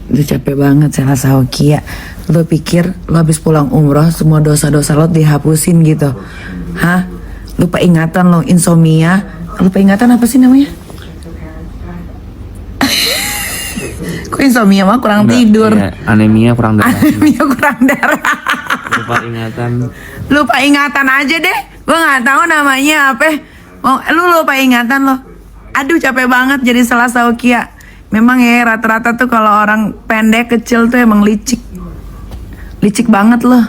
Udah capek banget Selasa Hoki ya. Lo pikir lo habis pulang umroh semua dosa-dosa lo dihapusin gitu? Hah? Lupa ingatan lo, insomnia. Lupa ingatan apa sih namanya? Kok insomnia mah kurang tidur? Iya, anemia kurang darah. Anemia kurang darah. Lupa ingatan. Lupa ingatan aja deh. Gue nggak tahu namanya apa. Oh, lu lupa ingatan lo. Aduh capek banget jadi Selasa Hoki ya. Memang ya rata-rata tuh kalau orang pendek kecil tuh emang licik. Licik banget loh.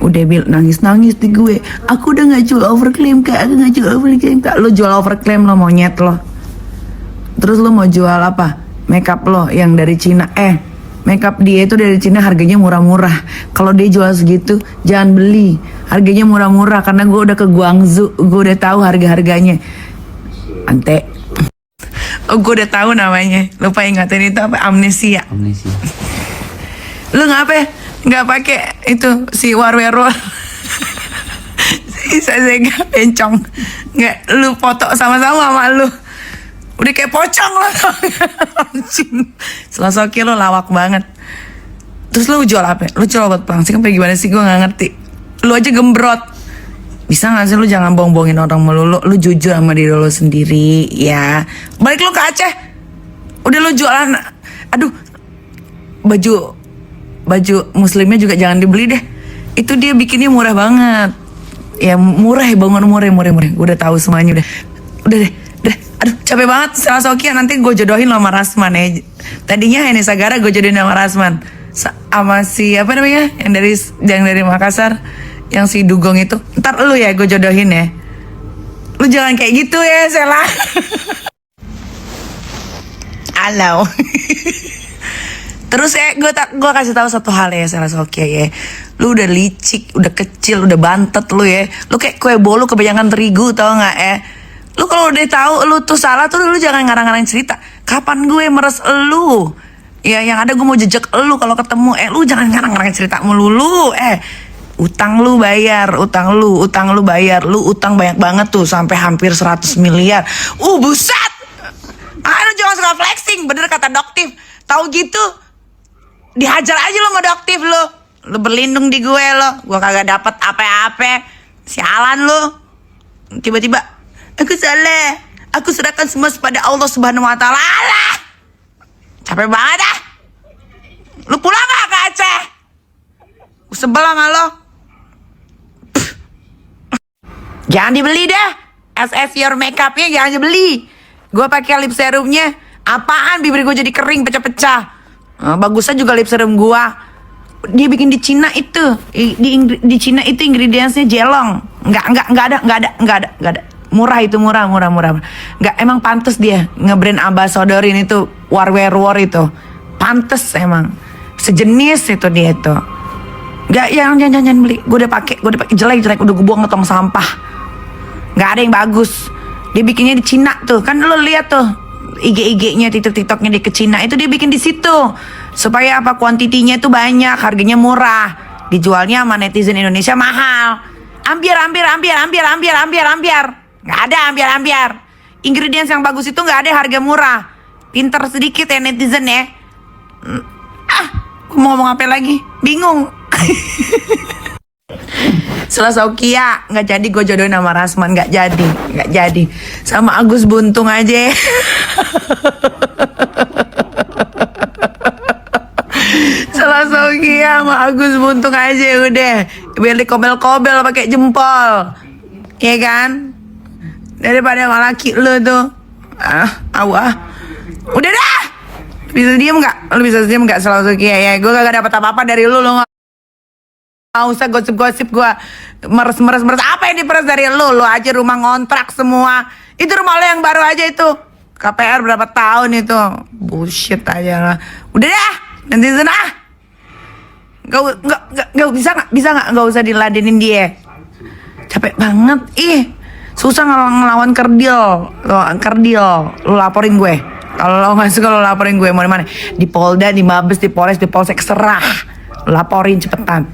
Udah nangis-nangis di gue. Aku udah gak jual overclaim kak. Aku gak jual overclaim kak. Lo jual overclaim lo monyet lo. Terus lo mau jual apa? Makeup lo yang dari Cina. Makeup dia itu dari Cina harganya murah-murah. Kalau dia jual segitu jangan beli. Harganya murah-murah karena gue udah ke Guangzhou. Gue udah tahu harga-harganya. Ante. Oh, gue udah tahu namanya. Lupa ingatan itu apa? Amnesia. Amnesia. Lu nggak pakai itu si Warwero. Si Sazega bencong. Nggak lu foto sama-sama sama lu. Udah kayak pocong lo. Selasa Hoki lo lawak banget. Terus lu jual apa? Lu jual obat pelangsing apa gimana sih? Gue nggak ngerti. Lu aja gembrot. Bisa gak sih lu jangan bohong-bohongin orang melulu. Lu jujur sama diri lu sendiri ya. Balik lu ke Aceh. Udah lu jualan. Aduh, baju muslimnya juga jangan dibeli deh. Itu dia bikinnya murah banget. Ya murah ya, bangun murah. Gue udah tahu semuanya udah. Udah deh. Aduh capek banget Selasa Hoki ya. Nanti gue jodohin lo sama Rasman ya. Tadinya Heni Sagara gue jodohin sama Rasman. Sama si apa namanya? Yang dari Makassar. Yang si Dugong itu. Ntar lu ya gue jodohin ya. Lu jangan kayak gitu ya Sela. Halo. Terus gue kasih tahu satu hal ya Selasa Hoki ya. Lu udah licik, udah kecil, udah bantet lu ya. Lu kayak kue bolu kebanyakan terigu tau gak ya. Lu kalau udah tahu lu tuh salah tuh lu jangan ngarang-ngarang cerita. Kapan gue meres lu? Ya yang ada gue mau jejak lu kalau ketemu. Lu jangan ngarang-ngarang cerita melulu. Utang lu bayar, utang lu bayar. Lu utang banyak banget tuh sampai hampir 100 miliar. Buset. Lu jangan suka flexing, bener kata Doktif. Tahu gitu dihajar aja lo sama Doktif lo. Lu berlindung di gue lo. Gue kagak dapet apa-apa. Sialan lo. Tiba-tiba aku salah. Aku serahkan semua kepada Allah Subhanahu wa taala. Alah. Capek banget ah. Lu pulang gak ke Aceh? Sebel sama lo. Jangan dibeli dah. SS Your Makeupnya jangan dibeli. Gue pakai lip serumnya. Apaan bibir gue jadi kering pecah-pecah. Bagusnya juga lip serum gue. Dia bikin di Cina itu. Di Cina itu ingredientsnya jelong. Nggak ada. Murah itu murah. Nggak, emang pantes dia nge-brand ambassadorin itu War itu. Pantes emang. Sejenis itu dia itu. Nggak, jangan beli. Gue udah pakai jelek udah gue buang ke tong sampah. Nggak ada yang bagus. Dia bikinnya di Cina tuh. Kan lo lihat tuh IG-nya, TikTok-nya di ke Cina itu dia bikin di situ. Supaya apa? Kuantitinya itu banyak, harganya murah. Dijualnya sama netizen Indonesia mahal. Ambiar. Nggak ada ambiar. Ingredients yang bagus itu nggak ada harga murah. Pinter sedikit ya netizen ya. Gue mau ngomong apa lagi? Bingung. Selasa Hoki ya, nggak jadi gue jodohin sama Rasman, nggak jadi. Sama Agus Buntung aja. Selasa Hoki ya sama Agus Buntung aja udah. Biar dikobel-kobel pakai jempol, ya kan? Daripada sama laki lu tuh. Udah dah. Bisa diem nggak? Lu bisa diem nggak Selasa Hoki ya? Gue kagak dapat apa-apa dari lu nggak usah gosip-gosip gue meres. Apa yang diperes dari lu aja rumah ngontrak semua. Itu rumah lo yang baru aja itu. KPR berapa tahun itu. Bullshit aja lah. Udah dah. Nanti sana. Gak bisa nggak usah diladenin dia. Capek banget. Susah ngelawan kerdil. Lu laporin gue. Kalau lo nggak suka lo laporin gue. Mau di mana? Di Polda, di Mabes, di Polres, di Polsek, serah. Laporin cepetan.